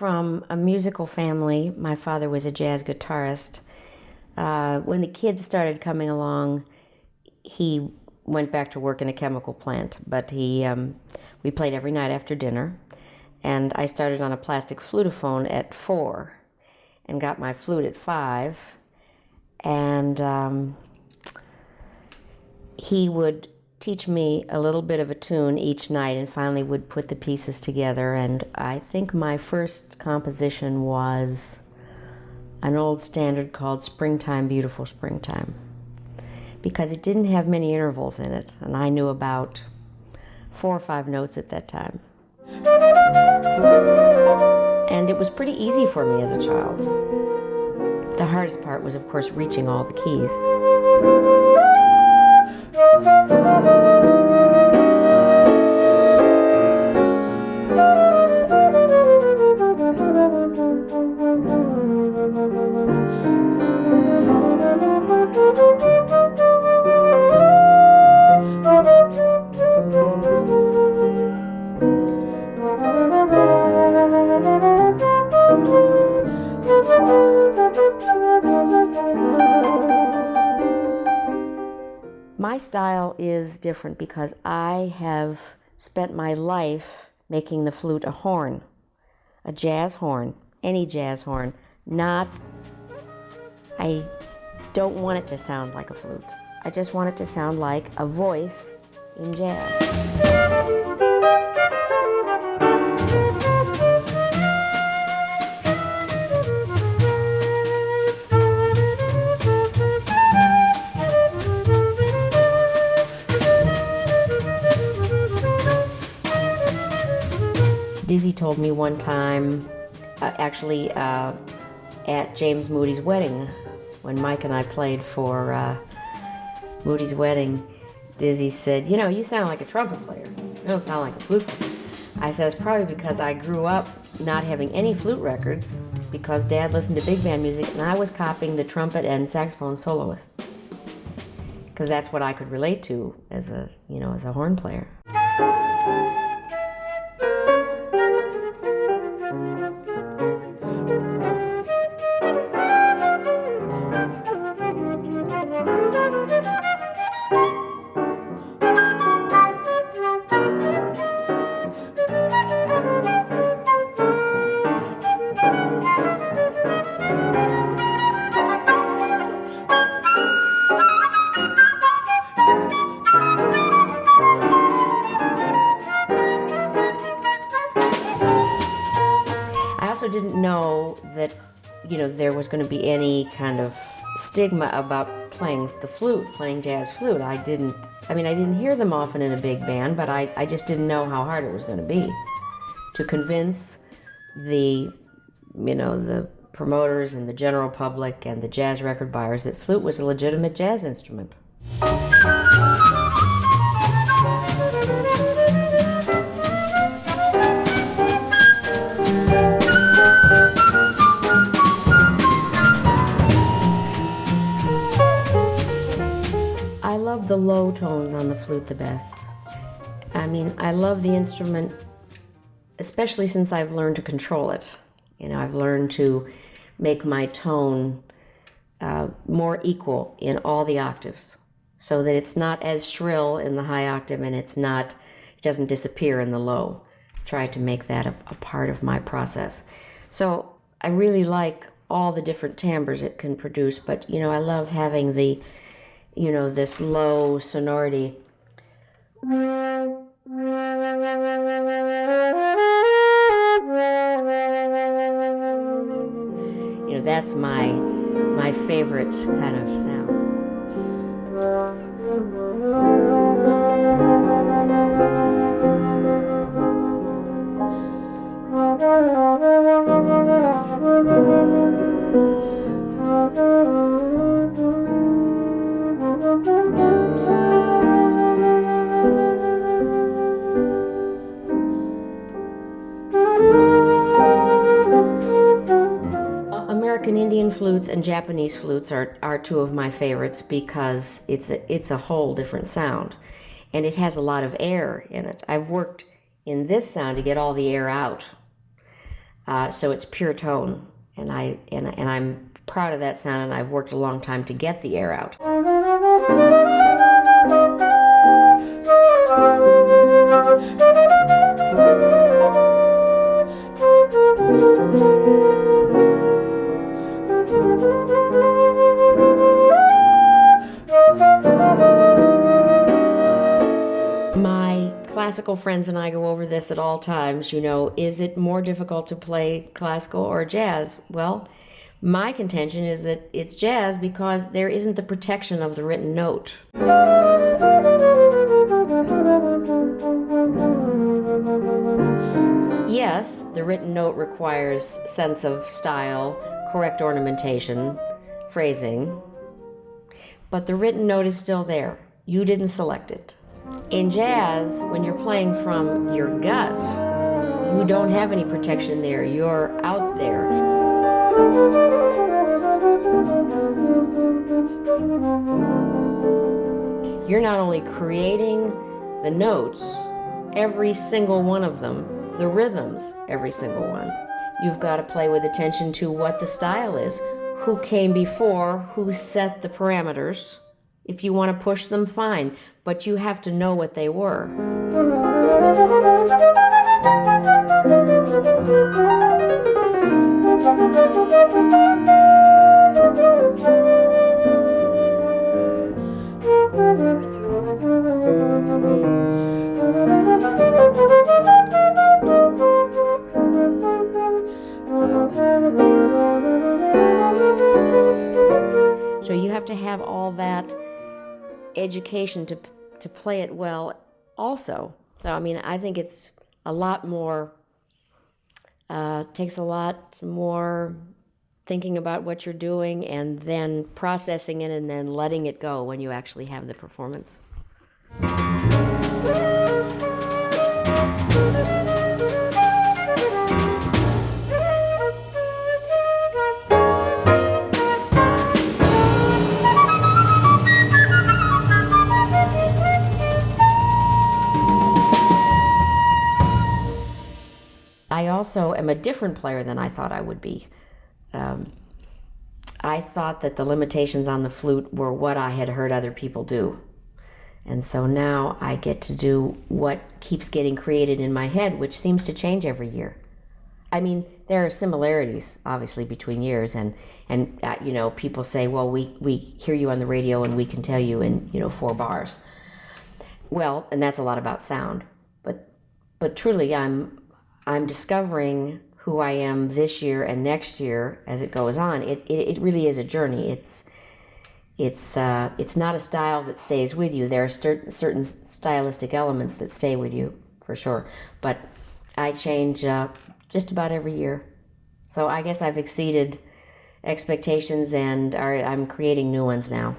from a musical family. My father was a jazz guitarist. When the kids started coming along, he went back to work in a chemical plant, but we played every night after dinner. And I started on a plastic flutophone at 4 and got my flute at 5. And he would teach me a little bit of a tune each night and finally would put the pieces together. And I think my first composition was an old standard called Springtime, Beautiful Springtime, because it didn't have many intervals in it, and I knew about 4 or 5 notes at that time. And it was pretty easy for me as a child. The hardest part was, of course, reaching all the keys. My style is different because I have spent my life making the flute a horn, a jazz horn, any jazz horn. I don't want it to sound like a flute. I just want it to sound like a voice in jazz. Dizzy told me one time, at James Moody's wedding, when Mike and I played for Moody's wedding, Dizzy said, "You know, you sound like a trumpet player. You don't sound like a flute player." I said, "It's probably because I grew up not having any flute records because Dad listened to big band music and I was copying the trumpet and saxophone soloists, because that's what I could relate to as a horn player." I also didn't know that, there was going to be any kind of stigma about playing the flute, playing jazz flute. I didn't hear them often in a big band, but I just didn't know how hard it was going to be to convince the promoters and the general public and the jazz record buyers that flute was a legitimate jazz instrument. I love the low tones on the flute the best. I love the instrument, especially since I've learned to control it. I've learned to make my tone more equal in all the octaves, so that it's not as shrill in the high octave and it doesn't disappear in the low. I've tried to make that a part of my process. So I really like all the different timbres it can produce, but I love having this low sonority. That's my favorite kind of sound. American Indian flutes and Japanese flutes are two of my favorites because it's a whole different sound, and it has a lot of air in it. I've worked in this sound to get all the air out. So it's pure tone, and I'm proud of that sound, and I've worked a long time to get the air out. My classical friends and I go over this at all times, is it more difficult to play classical or jazz? Well, my contention is that it's jazz because there isn't the protection of the written note. Yes, the written note requires sense of style, correct ornamentation, phrasing, but the written note is still there. You didn't select it. In jazz, when you're playing from your gut, you don't have any protection there. You're out there. You're not only creating the notes, every single one of them, the rhythms, every single one. You've got to play with attention to what the style is, who came before, who set the parameters. If you want to push them, fine, but you have to know what they were. So you have to have all that education to play it well also. So I think it's a lot more, takes a lot more thinking about what you're doing and then processing it and then letting it go when you actually have the performance. I also am a different player than I thought I would be. I thought that the limitations on the flute were what I had heard other people do. And so now I get to do what keeps getting created in my head, which seems to change every year. There are similarities, obviously, between years, and people say, well, we hear you on the radio and we can tell you in 4 bars. Well, and that's a lot about sound. But truly, I'm discovering who I am this year and next year as it goes on. It really is a journey. It's not a style that stays with you. There are certain stylistic elements that stay with you for sure, but I change just about every year. So I guess I've exceeded expectations and I'm creating new ones now.